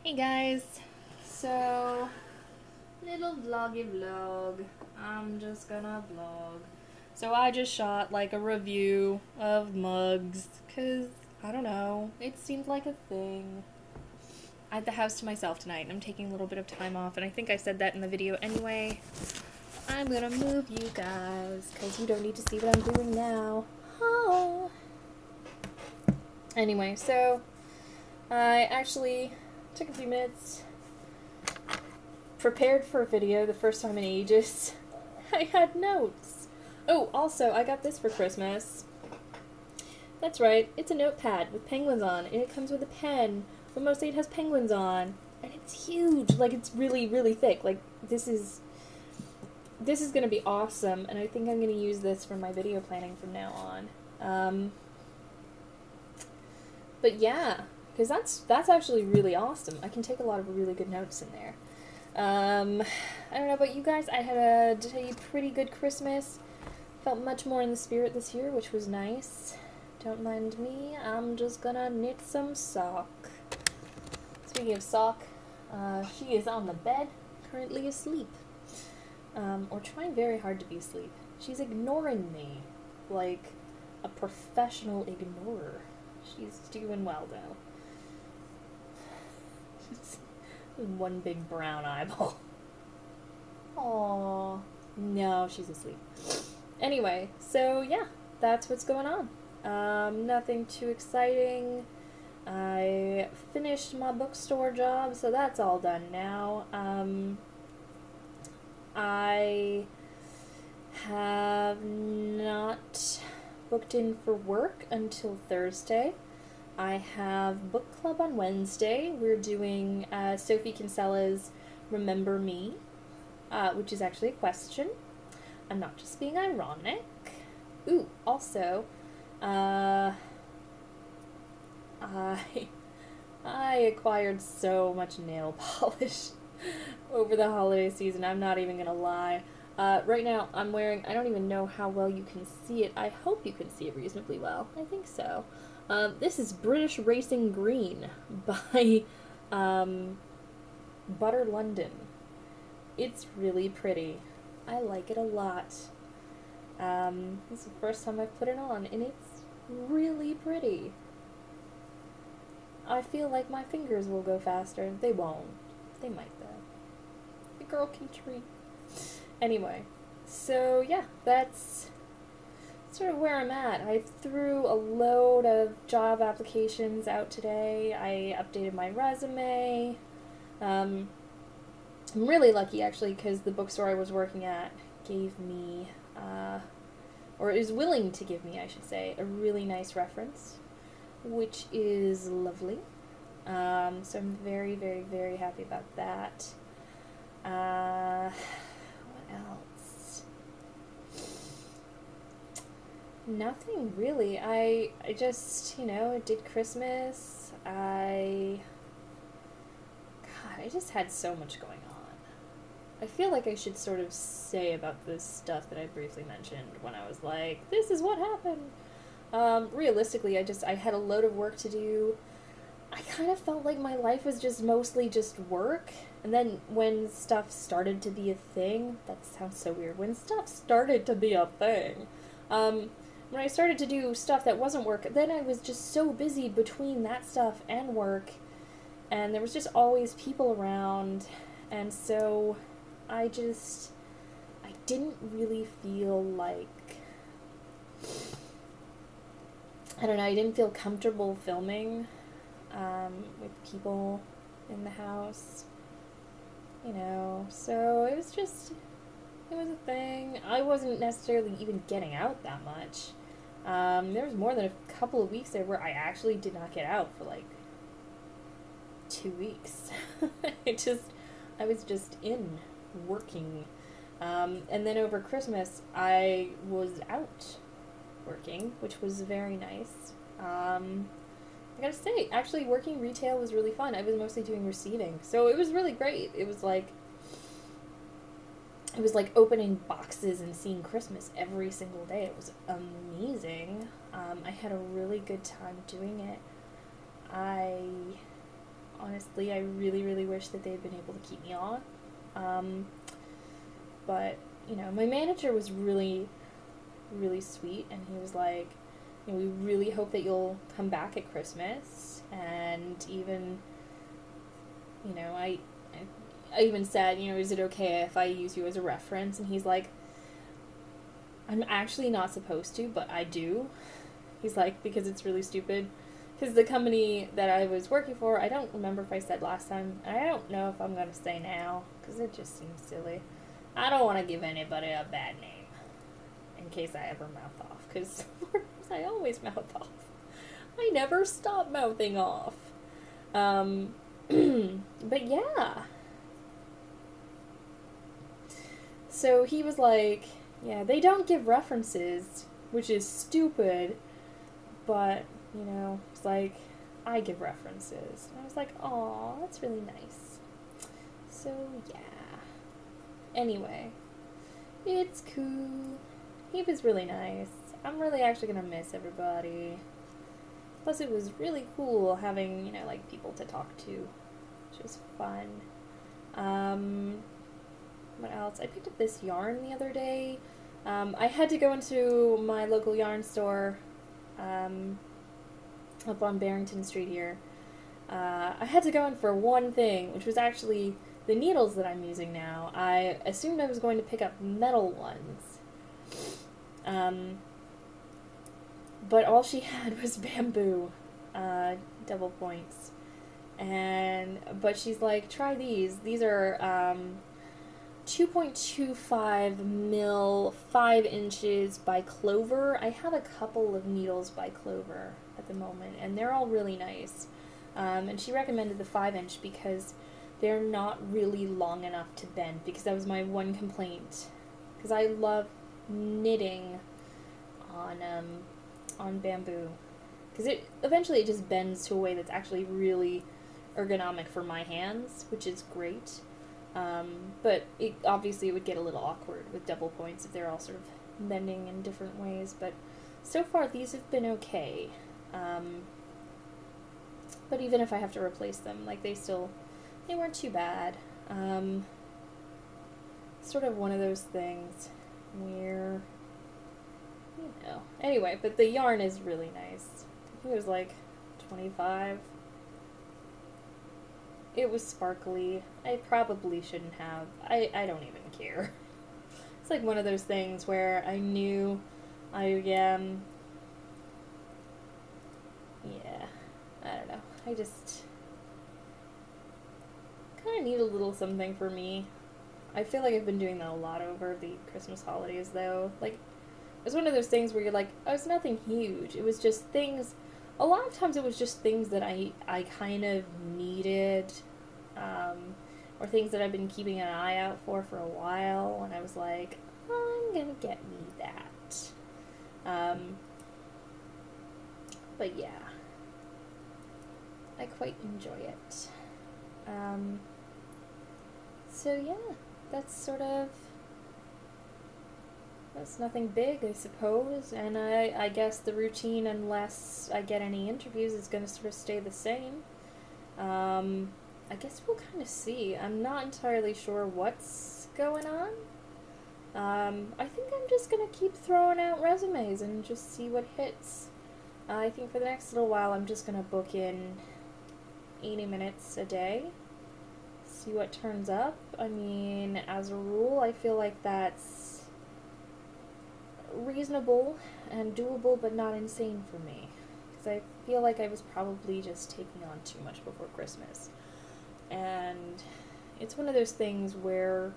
Hey guys, so little vloggy vlog. I'm just gonna vlog. So I just shot like a review of mugs, cause I don't know, it seemed like a thing. I had the house to myself tonight and I'm taking a little bit of time off, and I think I said that in the video anyway. I'm gonna move you guys, cause you don't need to see what I'm doing now. Oh. Anyway, so I actually took a few minutes, prepared for a video the first time in ages. I had notes. Oh, also, I got this for Christmas. That's right, it's a notepad with penguins on, and it comes with a pen, but mostly it has penguins on. And it's huge, like it's really, really thick. Like, this is gonna be awesome, and I think I'm gonna use this for my video planning from now on. But yeah, because that's actually really awesome. I can take a lot of really good notes in there. I don't know about you guys. I had a pretty good Christmas. Felt much more in the spirit this year, which was nice. Don't mind me. I'm just gonna knit some sock. Speaking of sock, she is on the bed, currently asleep. Or trying very hard to be asleep. She's ignoring me like a professional ignorer. She's doing well, though. One big brown eyeball. Aww. No, she's asleep. Anyway, so yeah, that's what's going on. Nothing too exciting. I finished my bookstore job, so that's all done now. I have not booked in for work until Thursday. I have book club on Wednesday. We're doing Sophie Kinsella's Remember Me, which is actually a question. I'm not just being ironic. Ooh, also, I acquired so much nail polish over the holiday season. I'm not even gonna lie. Right now, I'm wearing, I don't even know how well you can see it. I hope you can see it reasonably well. I think so. This is British Racing Green by Butter London. It's really pretty. I like it a lot. This is the first time I've put it on, and it's really pretty. I feel like my fingers will go faster. They won't. They might, though. The girl can treat. Anyway, so yeah, that's sort of where I'm at. I threw a load of job applications out today. I updated my resume. I'm really lucky, actually, because the bookstore I was working at gave me, or is willing to give me, I should say, a really nice reference, which is lovely. So I'm very, very, very happy about that. Else? Nothing really. I just, did Christmas. God, I just had so much going on. I feel like I should sort of say about this stuff that I briefly mentioned when I was like, this is what happened. Realistically, I had a load of work to do. I kind of felt like my life was just mostly just work. And then when stuff started to be a thing, that sounds so weird, when stuff started to be a thing, when I started to do stuff that wasn't work, then I was just so busy between that stuff and work, and there was just always people around, and so I didn't really feel like, I don't know, I didn't feel comfortable filming with people in the house, so it was a thing. I wasn't necessarily even getting out that much. There was more than a couple of weeks there where I actually did not get out for like 2 weeks. I was just in working. And then over Christmas, I was out working, which was very nice. I gotta say, actually, working retail was really fun. I was mostly doing receiving, so it was really great. It was like opening boxes and seeing Christmas every single day. It was amazing. I had a really good time doing it. I honestly. I really, really wish that they'd been able to keep me on. But, you know, my manager was really, really sweet, and he was like, you know, we really hope that you'll come back at Christmas, and even, you know, I even said, you know, is it okay if I use you as a reference? And he's like, I'm actually not supposed to, but I do. He's like, because it's really stupid. Because the company that I was working for, I don't remember if I said last time, and I don't know if I'm going to say now, because it just seems silly. I don't want to give anybody a bad name, in case I ever mouth off, because I always mouth off. I never stop mouthing off. But yeah. So he was like, yeah, they don't give references, which is stupid, but, you know, it's like, I give references. And I was like, aw, that's really nice. So, yeah. Anyway, it's cool. He was really nice. I'm really actually gonna miss everybody. Plus, it was really cool having, you know, like, people to talk to, which was fun. What else? I picked up this yarn the other day. I had to go into my local yarn store, up on Barrington Street here. I had to go in for one thing, which was actually the needles that I'm using now. I assumed I was going to pick up metal ones. But all she had was bamboo, double points. But she's like, try these. These are, 2.25 mil, 5 inches by Clover. I have a couple of needles by Clover at the moment, and they're all really nice. And she recommended the 5-inch because they're not really long enough to bend, because that was my one complaint. Because I love knitting on bamboo. Because eventually it just bends to a way that's actually really ergonomic for my hands, which is great. But obviously it would get a little awkward with double points if they're all sort of bending in different ways, but so far these have been okay. But even if I have to replace them, like, they weren't too bad. Sort of one of those things where, you know, anyway, but the yarn is really nice. I think it was like 25. It was sparkly. I probably shouldn't have. I don't even care. It's like one of those things where I knew I yeah, I don't know. I just kind of need a little something for me. I feel like I've been doing that a lot over the Christmas holidays, though. Like, it was one of those things where you're like, oh, it's nothing huge. It was just things. A lot of times it was just things that I kind of needed, or things that I've been keeping an eye out for a while, and I was like, I'm gonna get me that. But yeah, I quite enjoy it. So yeah, that's nothing big, I suppose, and I guess the routine, unless I get any interviews, is going to sort of stay the same. I guess we'll kind of see. I'm not entirely sure what's going on. I think I'm just going to keep throwing out resumes and just see what hits. I think for the next little while I'm just going to book in 80 minutes a day, see what turns up. I mean, as a rule, I feel like that's reasonable and doable, but not insane for me, because I feel like I was probably just taking on too much before Christmas, and it's one of those things where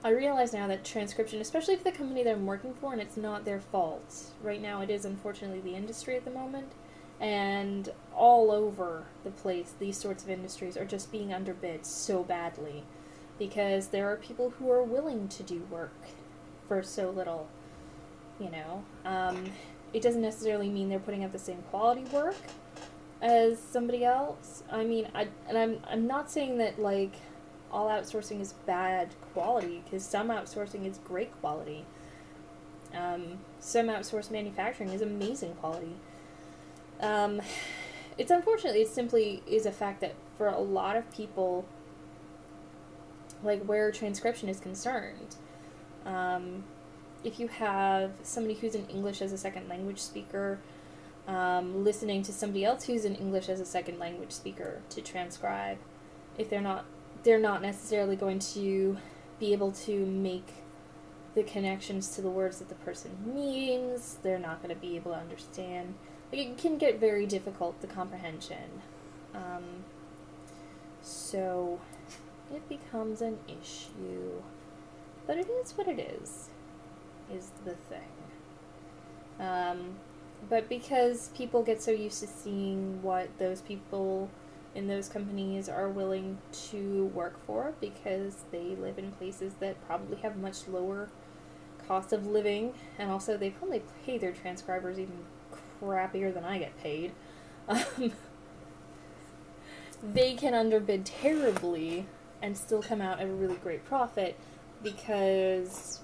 I realize now that transcription, especially for the company that I'm working for, and it's not their fault, right now it is unfortunately the industry at the moment, and all over the place these sorts of industries are just being underbid so badly, because there are people who are willing to do work for so little, you know. It doesn't necessarily mean they're putting out the same quality work as somebody else. I mean, I'm not saying that, like, all outsourcing is bad quality, because some outsourcing is great quality. Some outsourced manufacturing is amazing quality. it's unfortunately, it simply is a fact that for a lot of people, like where transcription is concerned, if you have somebody who's an English as a second language speaker, listening to somebody else who's an English as a second language speaker to transcribe, if they're not necessarily going to be able to make the connections to the words that the person means. They're not going to be able to understand. Like, it can get very difficult, the comprehension. So it becomes an issue. But it is what it is the thing. But because people get so used to seeing what those people in those companies are willing to work for, because they live in places that probably have much lower cost of living, and also they probably pay their transcribers even crappier than I get paid. They can underbid terribly and still come out at a really great profit, because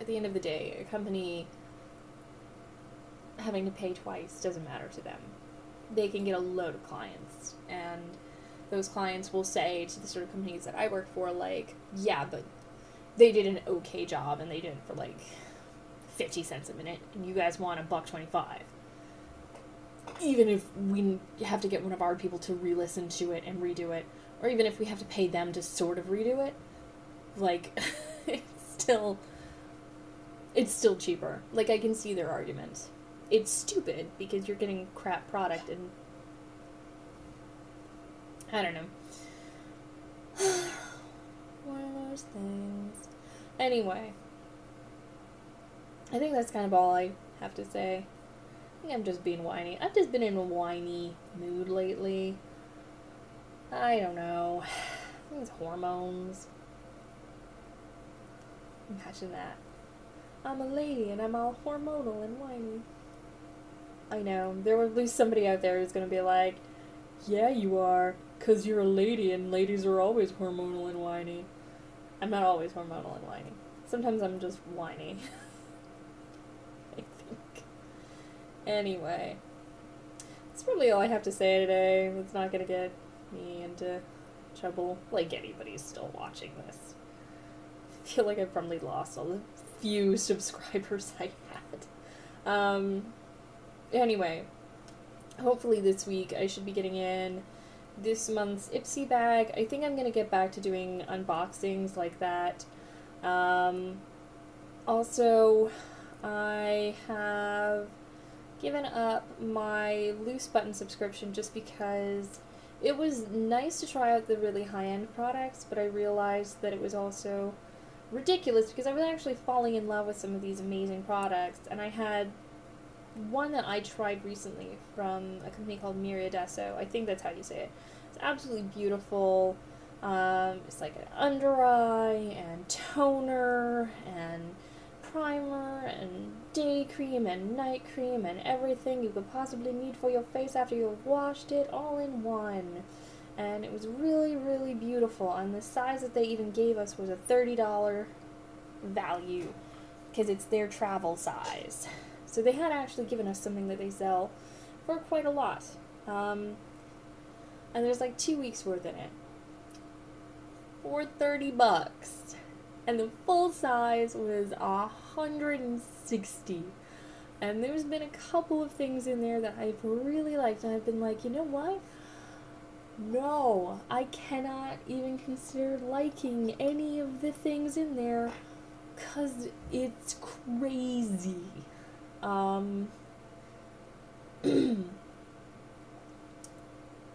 at the end of the day, a company having to pay twice doesn't matter to them. They can get a load of clients, and those clients will say to the sort of companies that I work for, like, yeah, but they did an okay job, and they did it for, like, 50 cents a minute, and you guys want $1.25. Even if we have to get one of our people to re-listen to it and redo it, or even if we have to pay them to sort of redo it, like, it's still cheaper. Like, I can see their argument. It's stupid, because you're getting crap product, and I don't know. One of those things. Anyway, I think that's kind of all I have to say. I think I'm just being whiny. I've just been in a whiny mood lately. I don't know. I think it's hormones. Imagine that. I'm a lady and I'm all hormonal and whiny. I know. There will be somebody out there who's going to be like, yeah, you are, 'cause you're a lady and ladies are always hormonal and whiny. I'm not always hormonal and whiny. Sometimes I'm just whiny. I think. Anyway. That's probably all I have to say today. It's not going to get me into trouble. Like, anybody's still watching this. I feel like I've probably lost all the few subscribers I had. Anyway, hopefully this week I should be getting in this month's Ipsy bag. I think I'm going to get back to doing unboxings like that. Also, I have given up my loose button subscription just because it was nice to try out the really high-end products, but I realized that it was also ridiculous because I was actually falling in love with some of these amazing products, and I had one that I tried recently from a company called Miriadesso. I think that's how you say it. It's absolutely beautiful. It's like an under eye and toner and primer and day cream and night cream and everything you could possibly need for your face after you've washed it, all in one. And it was really, really beautiful. And the size that they even gave us was a $30 value because it's their travel size. So they had actually given us something that they sell for quite a lot. And there's like 2 weeks worth in it for $30. And the full size was $160. And there's been a couple of things in there that I've really liked, and I've been like, you know what? No, I cannot even consider liking any of the things in there, 'cause it's crazy.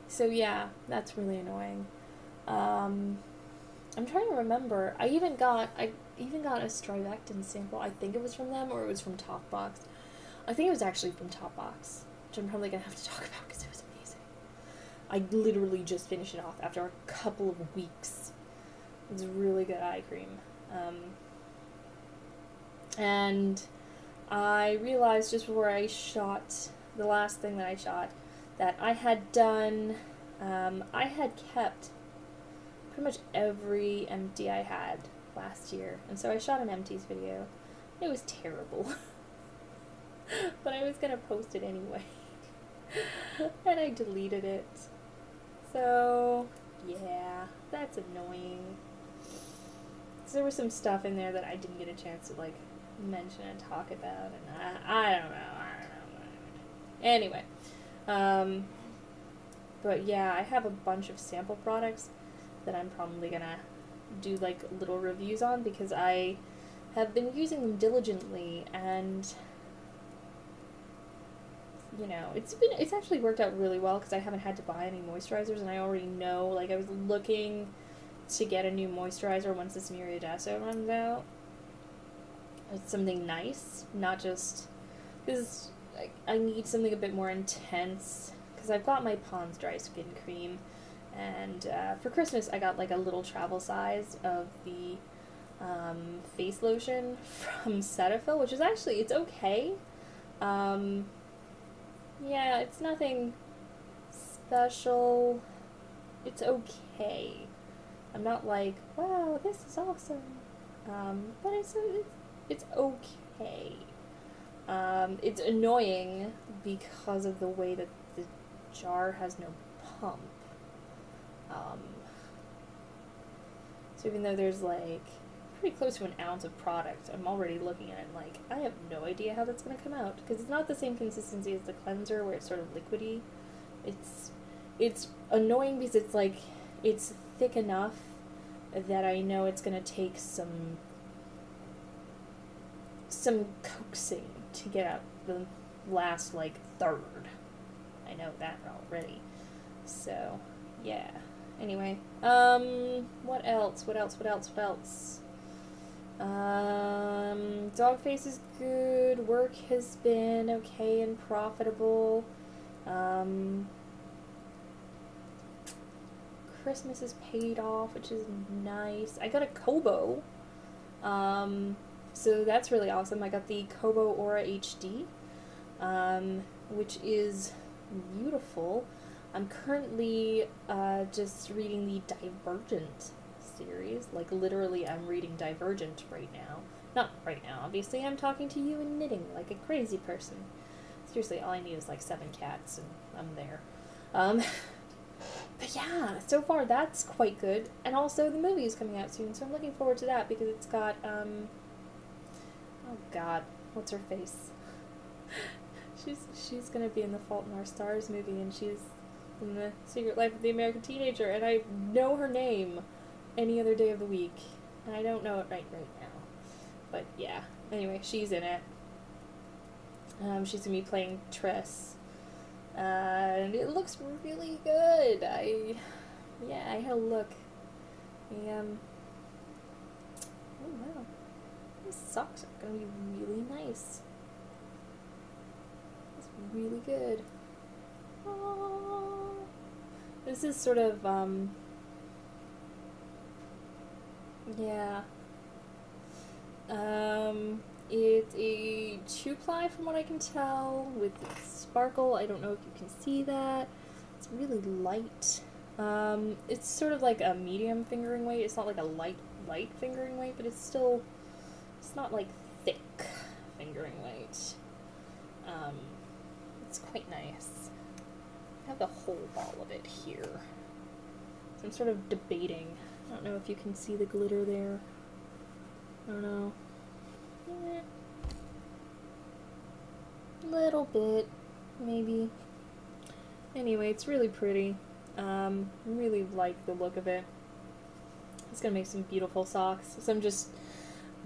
So yeah, that's really annoying. I'm trying to remember. I even got a Strivectin sample. I think it was from them, or it was from Topbox. I think it was actually from Topbox, which I'm probably gonna have to talk about because it was amazing. I literally just finished it off after a couple of weeks. It was really good eye cream. And I realized just before I shot the last thing that I shot that I had done. I had kept pretty much every empty I had last year, and so I shot an empties video. It was terrible. but I was gonna post it anyway. And I deleted it. So, yeah, that's annoying. So there was some stuff in there that I didn't get a chance to, like, mention and talk about, and I don't know. Anyway, but yeah, I have a bunch of sample products that I'm probably gonna do, like, little reviews on, because I have been using them diligently, and, you know, it's actually worked out really well, because I haven't had to buy any moisturizers, and I already know, like, I was looking to get a new moisturizer once this Miriadasso runs out. It's something nice, not just, because I need something a bit more intense, because I've got my Pond's Dry Skin Cream, and for Christmas I got, like, a little travel size of the face lotion from Cetaphil, which is actually, it's okay. Yeah, it's nothing special. It's okay. I'm not like, wow, this is awesome. But it's okay. It's annoying because of the way that the jar has no pump. So even though there's, like, pretty close to an ounce of product, I'm already looking at it like, I have no idea how that's going to come out, because it's not the same consistency as the cleanser where it's sort of liquidy. It's annoying because it's, like, it's thick enough that I know it's going to take some coaxing to get out the last, like, third. I know that already. So, yeah. Anyway, what else? Dogface is good. Work has been okay and profitable. Christmas is paid off, which is nice. I got a Kobo. So that's really awesome. I got the Kobo Aura HD, which is beautiful. I'm currently just reading the Divergent series. Like, literally, I'm reading Divergent right now. Not right now, obviously. I'm talking to you and knitting like a crazy person. Seriously, all I need is, like, 7 cats, and I'm there. But yeah, so far that's quite good. And also, the movie is coming out soon, so I'm looking forward to that, because it's got, oh god, what's her face? She's gonna be in the Fault in Our Stars movie, and she's in The Secret Life of the American Teenager, and I know her name any other day of the week, and I don't know it right now. But yeah, anyway, she's in it. She's gonna be playing Triss, and it looks really good. I had a look. Oh wow, these socks are gonna be really nice. It's really good. Oh, this is sort of yeah. It's a 2-ply from what I can tell, with sparkle. I don't know if you can see that. It's really light. It's sort of like a medium fingering weight. It's not like a light fingering weight, but it's not like thick fingering weight. It's quite nice. I have the whole ball of it here. So I'm sort of debating. I don't know if you can see the glitter there. I don't know. Little bit, maybe. Anyway, it's really pretty. Really like the look of it. It's gonna make some beautiful socks. So I'm just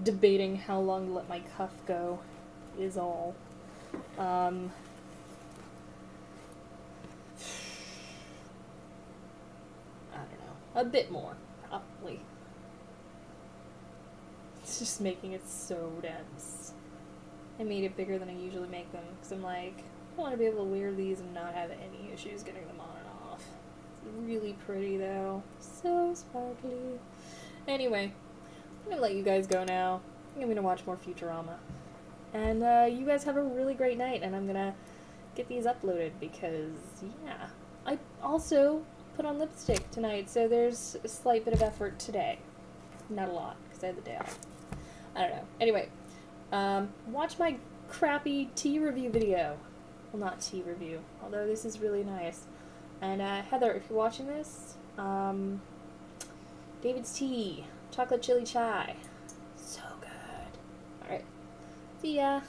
debating how long to let my cuff go, is all. I don't know. A bit more, probably. It's just making it so dense. I made it bigger than I usually make them, because I'm like, I want to be able to wear these and not have any issues getting them on and off. It's really pretty, though. So sparkly. Anyway, I'm going to let you guys go now. I'm going to watch more Futurama. And you guys have a really great night, and I'm going to get these uploaded, because, yeah. I also put on lipstick tonight, so there's a slight bit of effort today. Not a lot, because I had the day off. I don't know. Anyway, watch my crappy tea review video. Well, not tea review, although this is really nice. And Heather, if you're watching this, David's tea, chocolate chili chai, so good. All right, see ya.